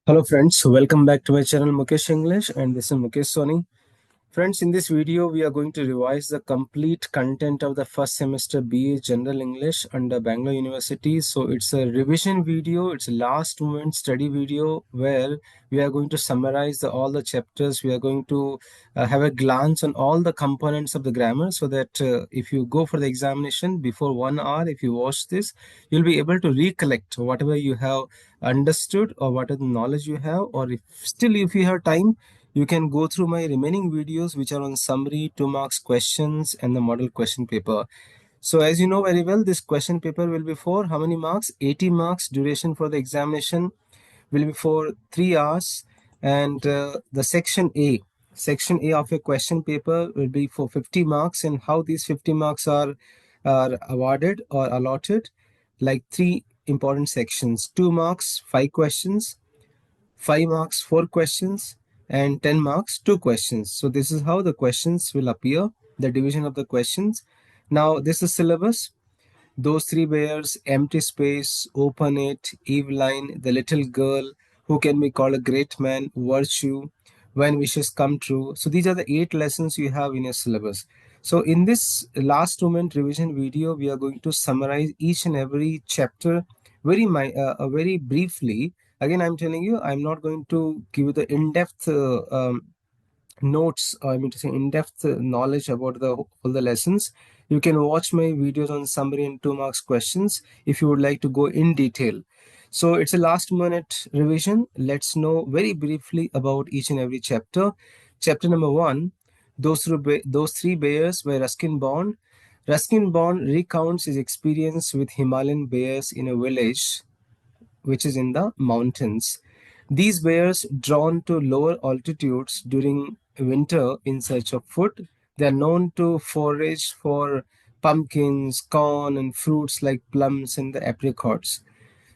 Hello friends, welcome back to my channel Mukesh English, and this is Mukesh Soni. Friends, in this video we are going to revise the complete content of the first semester BA General English under Bangalore University. So it's a revision video, it's a last moment study video where we are going to summarize all the chapters. We are going to have a glance on all the components of the grammar so that if you go for the examination before 1 hour, if you watch this, you'll be able to recollect whatever you have understood or whatever knowledge you have, or if you have time, you can go through my remaining videos which are on summary, 2 marks questions, and the model question paper. So as you know very well, this question paper will be for how many marks? 80 marks. Duration for the examination will be for 3 hours. And the section A of a question paper will be for 50 marks. And how these 50 marks are awarded or allotted, like three important sections: 2 marks, 5 questions; 5 marks, 4 questions; and 10 marks, 2 questions. So this is how the questions will appear, the division of the questions. Now this is syllabus. Those three bears, empty space, open it, Eveline, the little girl, who can be called a great man, virtue, when wishes come true. So these are the 8 lessons you have in your syllabus. So in this last moment revision video, we are going to summarize each and every chapter very briefly. Again, I'm telling you, I'm not going to give you the in-depth notes, I mean to say in-depth knowledge about all the lessons. You can watch my videos on summary and 2 marks questions if you would like to go in detail. So it's a last minute revision. Let's know very briefly about each and every chapter. Chapter number 1, those three bears by Ruskin Bond. Ruskin Bond recounts his experience with Himalayan bears in a village which is in the mountains. These bears, drawn to lower altitudes during winter in search of food, they are known to forage for pumpkins, corn, and fruits like plums and the apricots.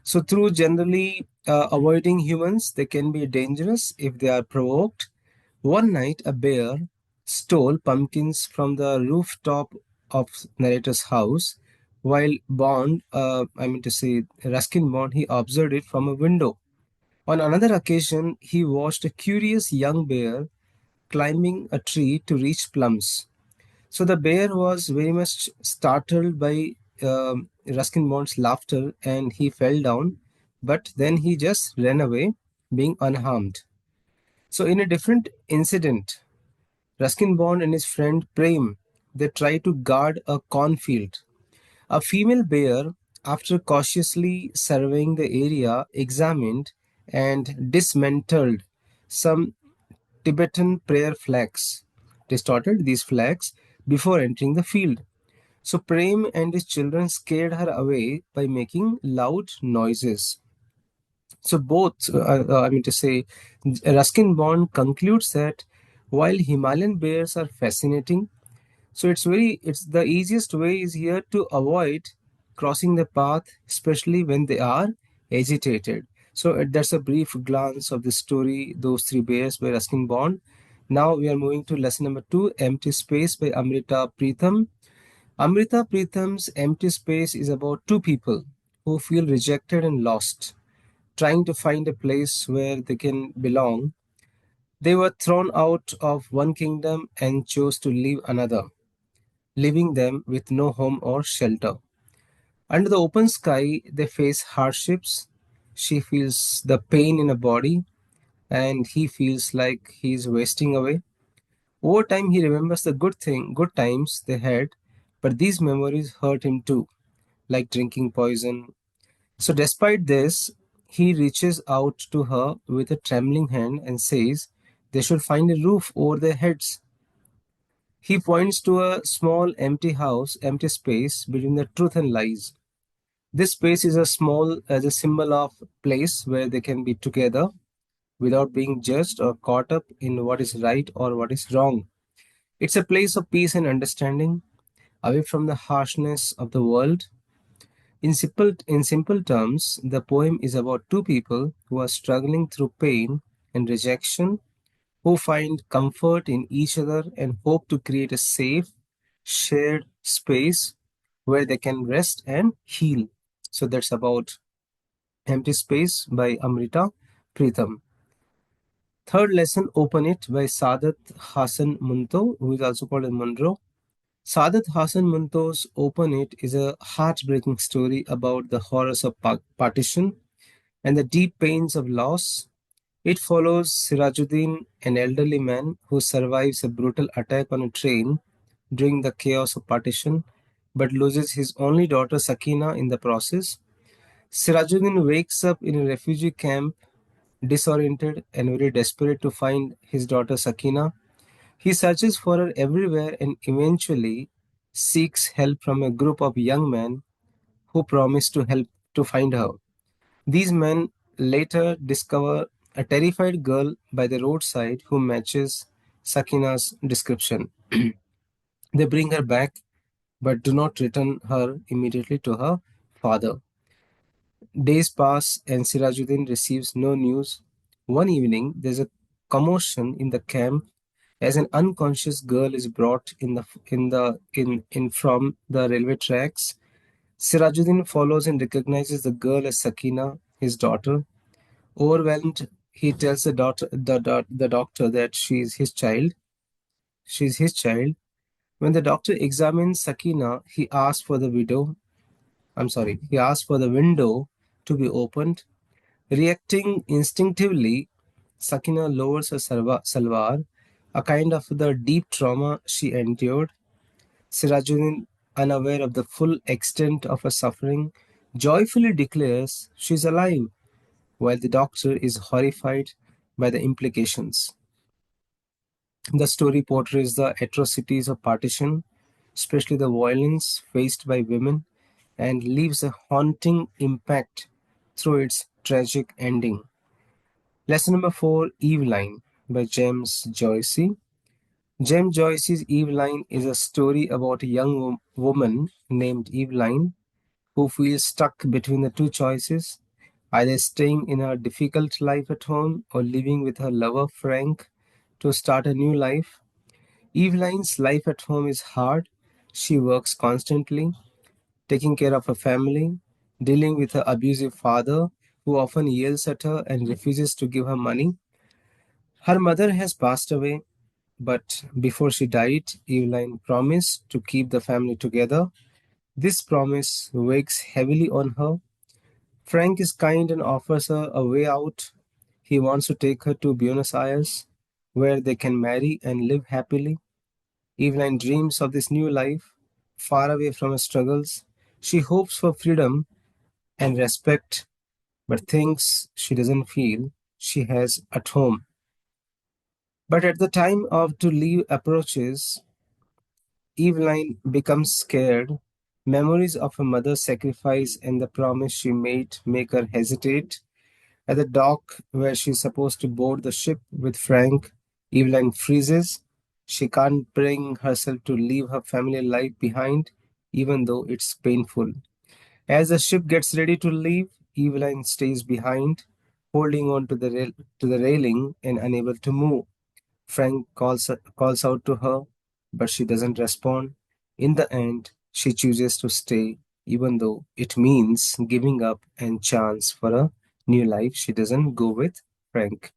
So, through generally avoiding humans, they can be dangerous if they are provoked. One night, a bear stole pumpkins from the rooftop of narrator's house, while Ruskin Bond, he observed it from a window. On another occasion, he watched a curious young bear climbing a tree to reach plums. So the bear was very much startled by Ruskin Bond's laughter and he fell down, but then he just ran away, being unharmed. So, in a different incident, Ruskin Bond and his friend Prem, they try to guard a cornfield. A female bear, after cautiously surveying the area, examined and dismantled some Tibetan prayer flags, distorted these flags before entering the field. So Prem and his children scared her away by making loud noises. So Ruskin Bond concludes that while Himalayan bears are fascinating, so it's the easiest way is here to avoid crossing the path, especially when they are agitated. So that's a brief glance of the story, Those Three Bears by Ruskin Bond. Now we are moving to lesson number 2, Empty Space by Amrita Pritham. Amrita Pritham's Empty Space is about two people who feel rejected and lost, trying to find a place where they can belong. They were thrown out of one kingdom and chose to leave another, leaving them with no home or shelter. Under the open sky, they face hardships. She feels the pain in her body, and he feels like he is wasting away. Over time, he remembers the good times they had, but these memories hurt him too, like drinking poison. So, despite this, he reaches out to her with a trembling hand and says they should find a roof over their heads. He points to a small empty space between the truth and lies. This space is as a symbol of place where they can be together without being judged or caught up in what is right or what is wrong. It's a place of peace and understanding, away from the harshness of the world. In simple terms, the poem is about two people who are struggling through pain and rejection, who find comfort in each other and hope to create a safe, shared space where they can rest and heal. So that's about Empty Space by Amrita. Pritham. Third lesson, Open It by Sadat Hassan Munto, who is also called as Munro. Sadat Hassan Munto's Open It is a heartbreaking story about the horrors of partition and the deep pains of loss. It follows Sirajuddin, an elderly man who survives a brutal attack on a train during the chaos of partition, but loses his only daughter Sakina in the process. Sirajuddin wakes up in a refugee camp, disoriented and very desperate to find his daughter Sakina. He searches for her everywhere and eventually seeks help from a group of young men who promise to help to find her. These men later discover a terrified girl by the roadside who matches Sakina's description. They bring her back but do not return her immediately to her father. Days pass and Sirajuddin receives no news. One evening, there's a commotion in the camp as an unconscious girl is brought in from the railway tracks. Sirajuddin follows and recognizes the girl as Sakina, his daughter. Overwhelmed, he tells the doctor that she is his child. She is his child. When the doctor examines Sakina, he asks for the window to be opened. Reacting instinctively, Sakina lowers her salwar, a kind of the deep trauma she endured. Sirajuddin, unaware of the full extent of her suffering, joyfully declares she is alive, while the doctor is horrified by the implications. The story portrays the atrocities of partition, especially the violence faced by women, and leaves a haunting impact through its tragic ending. Lesson number 4, Eveline by James Joyce. James Joyce's Eveline is a story about a young woman named Eveline who feels stuck between the two choices, either staying in her difficult life at home or living with her lover Frank to start a new life. Eveline's life at home is hard. She works constantly, taking care of her family, dealing with her abusive father who often yells at her and refuses to give her money. Her mother has passed away, but before she died, Eveline promised to keep the family together. This promise weighs heavily on her. Frank is kind and offers her a way out. He wants to take her to Buenos Aires, where they can marry and live happily. Eveline dreams of this new life, far away from her struggles. She hopes for freedom and respect, but thinks she doesn't feel she has at home. But at the time of to leave approaches, Eveline becomes scared. Memories of her mother's sacrifice and the promise she made make her hesitate. At the dock where she's supposed to board the ship with Frank, Eveline freezes. She can't bring herself to leave her family life behind, even though it's painful. As the ship gets ready to leave, Eveline stays behind, holding on to to the railing and unable to move. Frank calls out to her, but she doesn't respond. In the end, she chooses to stay, even though it means giving up and chance for a new life. She doesn't go with Frank.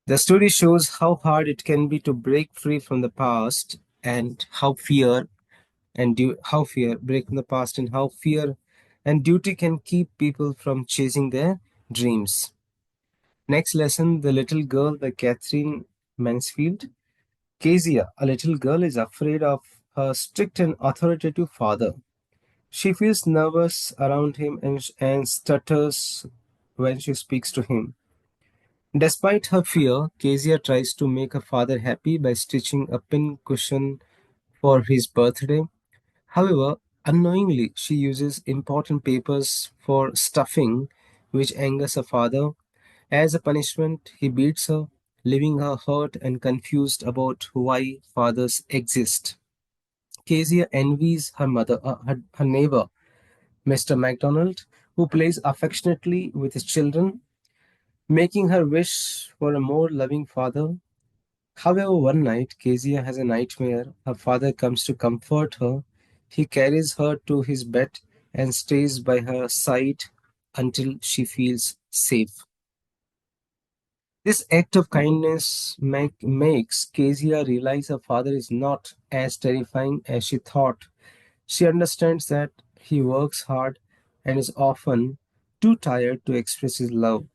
The story shows how hard it can be to break free from the past and how fear break from the past and how fear and duty can keep people from chasing their dreams. Next lesson, The Little Girl by Catherine Mansfield. Kezia, a little girl, is afraid of her strict and authoritative father. She feels nervous around him and stutters when she speaks to him. Despite her fear, Kezia tries to make her father happy by stitching a pin cushion for his birthday. However, unknowingly, she uses important papers for stuffing, which angers her father. As a punishment, he beats her, leaving her hurt and confused about why fathers exist. Kezia envies her neighbor, Mr. MacDonald, who plays affectionately with his children, making her wish for a more loving father. However, one night, Kezia has a nightmare. Her father comes to comfort her. He carries her to his bed and stays by her side until she feels safe. This act of kindness makes Kezia realize her father is not as terrifying as she thought. She understands that he works hard and is often too tired to express his love.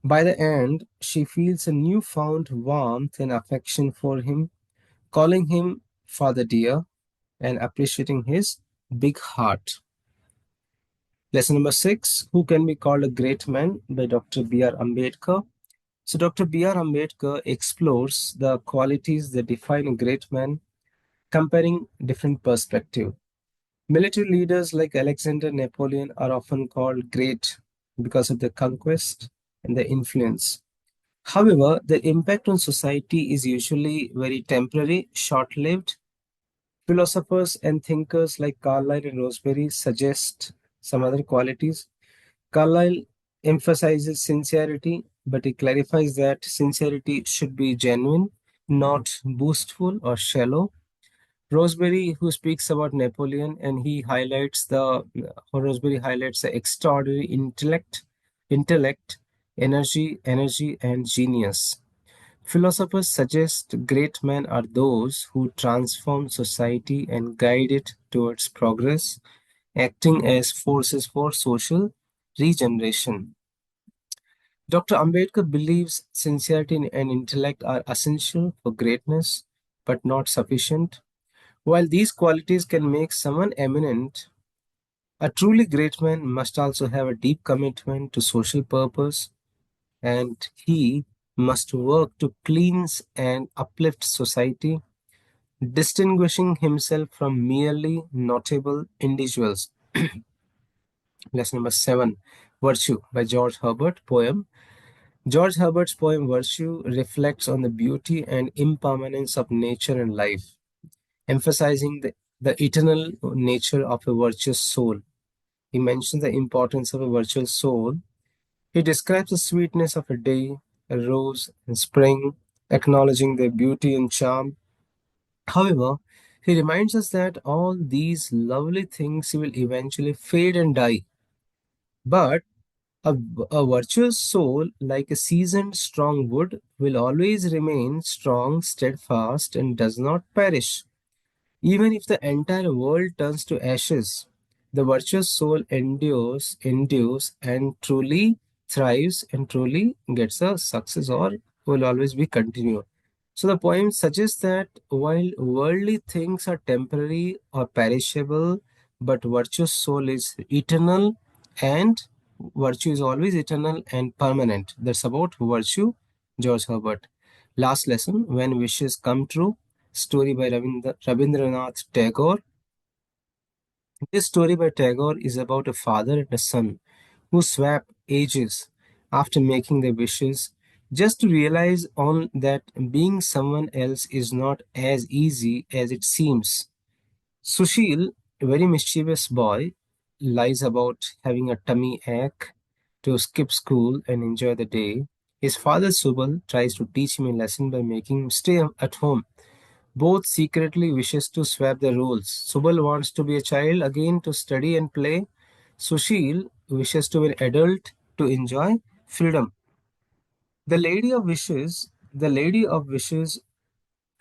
By the end, she feels a newfound warmth and affection for him, calling him Father Dear and appreciating his big heart. Lesson number 6, Who Can Be Called a Great Man by Dr. B.R. Ambedkar. So, Dr. B.R. Ambedkar explores the qualities that define a great man, comparing different perspectives. Military leaders like Alexander Napoleon are often called great because of their conquest and their influence. However, their impact on society is usually very temporary, short lived. Philosophers and thinkers like Carlyle and Rosebery suggest some other qualities. Carlyle emphasizes sincerity, but he clarifies that sincerity should be genuine, not boastful or shallow. Rosebery, who speaks about Napoleon, and Rosebery highlights the extraordinary intellect, energy, and genius. Philosophers suggest great men are those who transform society and guide it towards progress, acting as forces for social regeneration. Dr. Ambedkar believes sincerity and intellect are essential for greatness, but not sufficient. While these qualities can make someone eminent, a truly great man must also have a deep commitment to social purpose, and he must work to cleanse and uplift society, distinguishing himself from merely notable individuals. Lesson number 7, Virtue by George Herbert, poem. George Herbert's poem Virtue reflects on the beauty and impermanence of nature and life, emphasizing the eternal nature of a virtuous soul. He mentions the importance of a virtuous soul. He describes the sweetness of a day, a rose, and spring, acknowledging their beauty and charm. However, he reminds us that all these lovely things will eventually fade and die. But a virtuous soul, like a seasoned strong wood, will always remain strong, steadfast, and does not perish. Even if the entire world turns to ashes, the virtuous soul endures, and truly thrives and truly gets a success or will always be continued. So the poem suggests that while worldly things are temporary or perishable, but virtuous soul is eternal, and virtue is always eternal and permanent. That's about virtue, George Herbert. Last lesson, When Wishes Come True, story by Rabindranath Tagore. This story by Tagore is about a father and a son who swap ages after making their wishes, just to realize on that being someone else is not as easy as it seems. Sushil, a very mischievous boy, lies about having a tummy ache to skip school and enjoy the day. His father Subal tries to teach him a lesson by making him stay at home. Both secretly wishes to swap the roles. Subal wants to be a child again to study and play. Sushil wishes to be an adult to enjoy freedom. The Lady of Wishes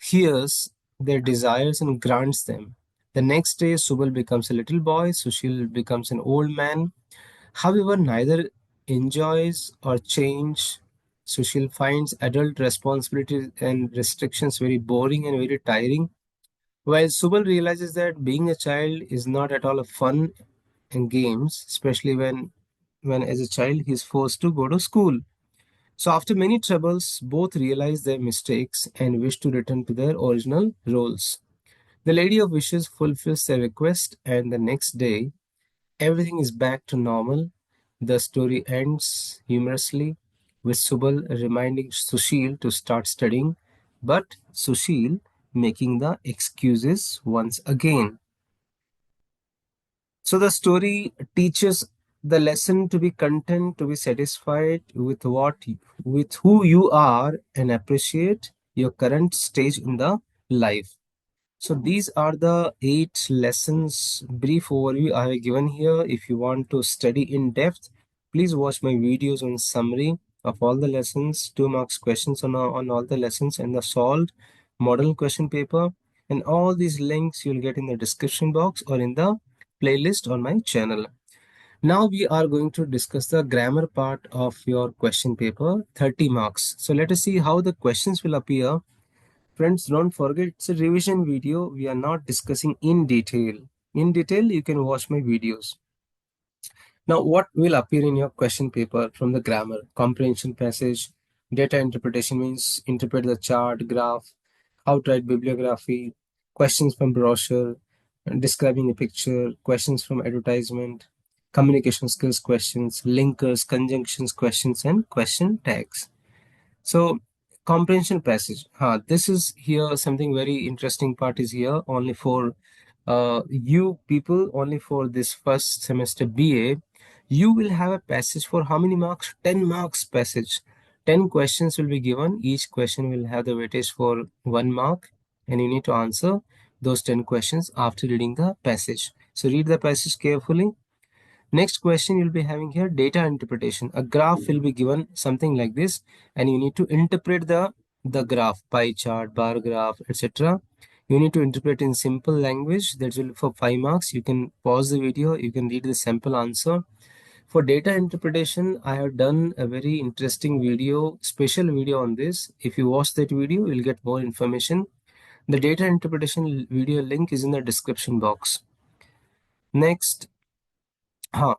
hears their desires and grants them. The next day, Subal becomes a little boy, Sushil becomes an old man. However, neither enjoys or change. Sushil finds adult responsibilities and restrictions very boring and very tiring, while Subal realizes that being a child is not at all a fun and games, especially when as a child he is forced to go to school. So after many troubles, both realize their mistakes and wish to return to their original roles. The Lady of Wishes fulfills their request, and the next day, everything is back to normal. The story ends humorously with Subal reminding Sushil to start studying, but Sushil making the excuses once again. So the story teaches the lesson to be content, to be satisfied with who you are, and appreciate your current stage in the life. So these are the 8 lessons brief overview I have given here. If you want to study in depth, please watch my videos on summary. of all the lessons, 2 marks questions on all the lessons, and the solved model question paper. And all these links you'll get in the description box or in the playlist on my channel. Now we are going to discuss the grammar part of your question paper, 30 marks. So let us see how the questions will appear. Friends, don't forget it's a revision video. We are not discussing in detail. In detail, you can watch my videos. Now, what will appear in your question paper from the grammar? Comprehension passage, data interpretation means interpret the chart, graph, how to write bibliography, questions from brochure, describing a picture, questions from advertisement, communication skills questions, linkers, conjunctions questions, and question tags. So comprehension passage. This is here something very interesting part is here only for you people, only for this first semester BA. You will have a passage for how many marks? 10 marks passage. 10 questions will be given. Each question will have the weightage for 1 mark, and you need to answer those 10 questions after reading the passage. So read the passage carefully. Next question you'll be having here, data interpretation. A graph will be given something like this, and you need to interpret the graph, pie chart, bar graph, etc. You need to interpret in simple language. That will for 5 marks. You can pause the video, you can read the sample answer. For data interpretation, I have done a very interesting video, special video on this. If you watch that video, you'll get more information. The data interpretation video link is in the description box. Next, huh,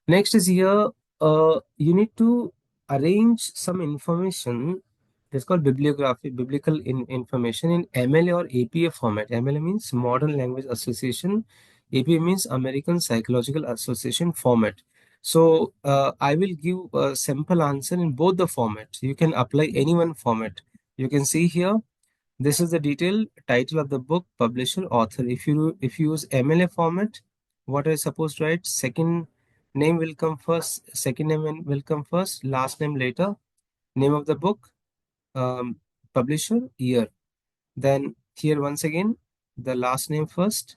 Next is here, you need to arrange some information. It's called bibliography, biblical information in MLA or APA format. MLA means Modern Language Association. APA means American Psychological Association format. So I will give a simple answer in both the formats. You can apply any one format. You can see here, this is the detailed title of the book, publisher, author. If you use MLA format, what are you supposed to write? Second name will come first, second name will come first, last name later, name of the book, publisher, year. Then here once again, the last name first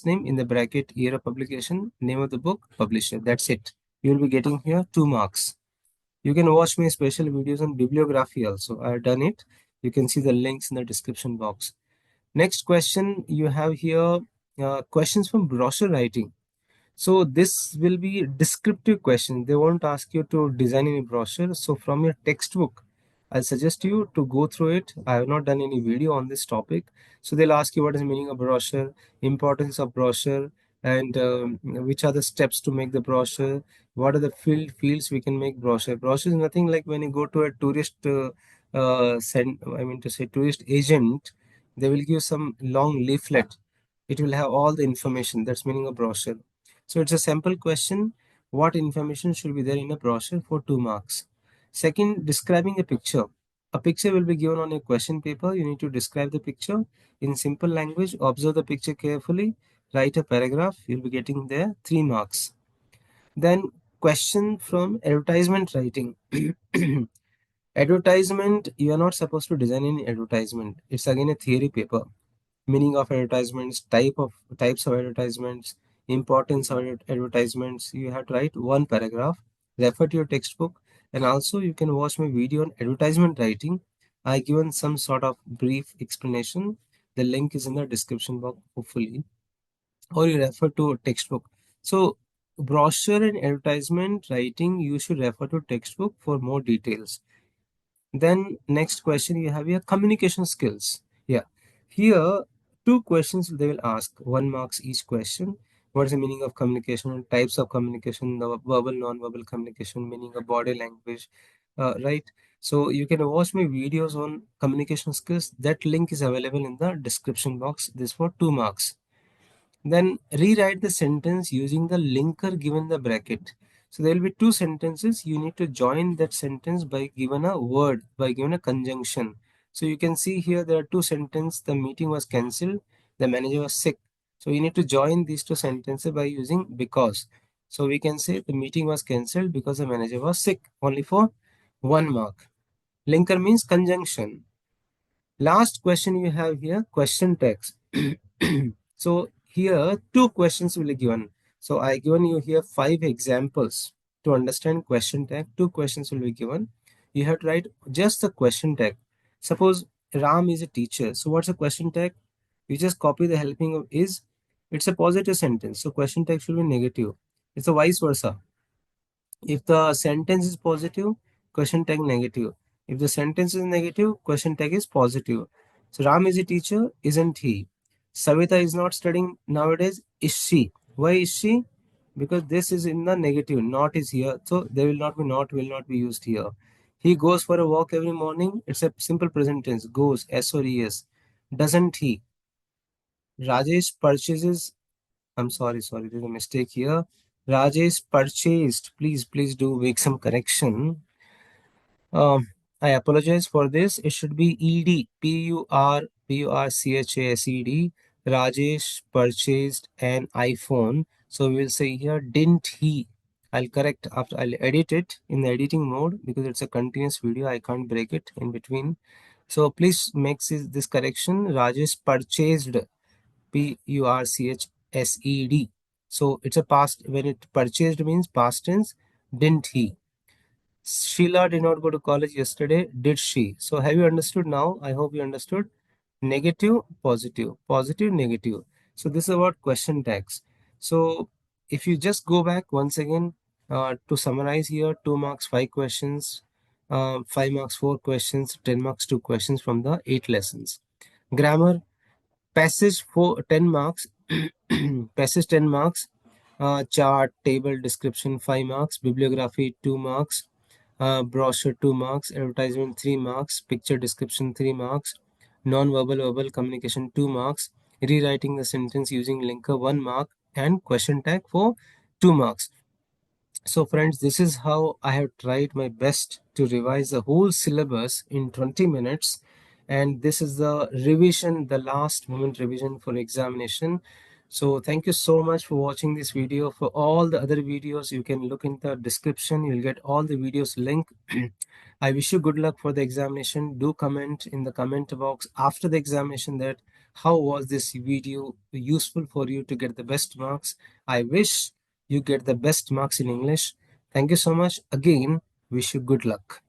name in the bracket, year of publication, name of the book, publisher. That's it. You will be getting here 2 marks. You can watch my special videos on bibliography also. I have done it. You can see the links in the description box. Next question you have here, questions from brochure writing. So this will be descriptive question. They won't ask you to design any brochure. So from your textbook, I suggest you to go through it. I have not done any video on this topic. So they'll ask you what is the meaning of brochure, importance of brochure, and which are the steps to make the brochure. What are the fields we can make brochure. Brochure is nothing like when you go to a tourist, tourist agent, they will give some long leaflet. It will have all the information. That's meaning of brochure. So it's a sample question. What information should be there in a brochure for 2 marks? Second, describing a picture. A picture will be given on a question paper. You need to describe the picture in simple language. Observe the picture carefully. Write a paragraph. You'll be getting there 3 marks. Then question from advertisement writing. Advertisement, you are not supposed to design any advertisement. It's again a theory paper. Meaning of advertisements, types of advertisements, importance of advertisements. You have to write 1 paragraph, refer to your textbook, and also you can watch my video on advertisement writing. I given some sort of brief explanation. The link is in the description box, hopefully, or you refer to textbook. So brochure and advertisement writing, you should refer to textbook for more details. Then next question you have here, communication skills. Yeah, here 2 questions they will ask, 1 marks each question. What is the meaning of communication, types of communication, the verbal, non-verbal communication, meaning of body language, right? So you can watch my videos on communication skills. That link is available in the description box. This for 2 marks. Then rewrite the sentence using the linker given the bracket. So there will be 2 sentences. You need to join that sentence by given a word, by given a conjunction. So you can see here there are 2 sentences. The meeting was cancelled. The manager was sick. So you need to join these 2 sentences by using because. So we can say the meeting was cancelled because the manager was sick. Only for 1 mark. Linker means conjunction. Last question you have here, question text. So here 2 questions will be given. So I given you here 5 examples to understand question tag. 2 questions will be given. you have to write just the question tag. Suppose Ram is a teacher. So what's a question tag? You just copy the helping of is. It's a positive sentence. So question tag should be negative. It's a vice versa. If the sentence is positive, question tag negative. If the sentence is negative, question tag is positive. So Ram is a teacher, isn't he? Savita is not studying nowadays, is she? Why is she? Because this is in the negative, not is here. So there will not be not, will not be used here. He goes for a walk every morning. It's a simple present tense. Goes, S or ES. Doesn't he? Rajesh purchases. I'm sorry, there's a mistake here. Rajesh purchased. Please do make some correction. Um, I apologize for this. It should be ED. PURCHASED. Rajesh purchased an iPhone. So we will say here, didn't he? I'll correct after, I'll edit it in the editing mode because it's a continuous video. I can't break it in between. So please make this correction. Rajesh purchased. PURCHSED. So it's a past, when it purchased means past tense. Didn't he? Sheila did not go to college yesterday, did she? So have you understood now? I hope you understood. Negative, positive, positive, negative. So this is about question tags. So if you just go back once again to summarize here, 2 marks, 5 questions, 5 marks, 4 questions, 10 marks, 2 questions from the 8 lessons. Grammar, passage for 10 marks. Passage 10 marks. Chart, table, description 5 marks. Bibliography 2 marks. Brochure 2 marks. Advertisement 3 marks. Picture description 3 marks. Non-verbal verbal communication 2 marks. Rewriting the sentence using linker 1 mark. And question tag for 2 marks. So friends, this is how I have tried my best to revise the whole syllabus in 20 minutes. And this is the revision, the last moment revision for examination. So thank you so much for watching this video. For all the other videos, you can look in the description. You'll get all the videos link. I wish you good luck for the examination. Do comment in the comment box after the examination that how was this video useful for you to get the best marks. I wish you get the best marks in English. Thank you so much. Again, wish you good luck.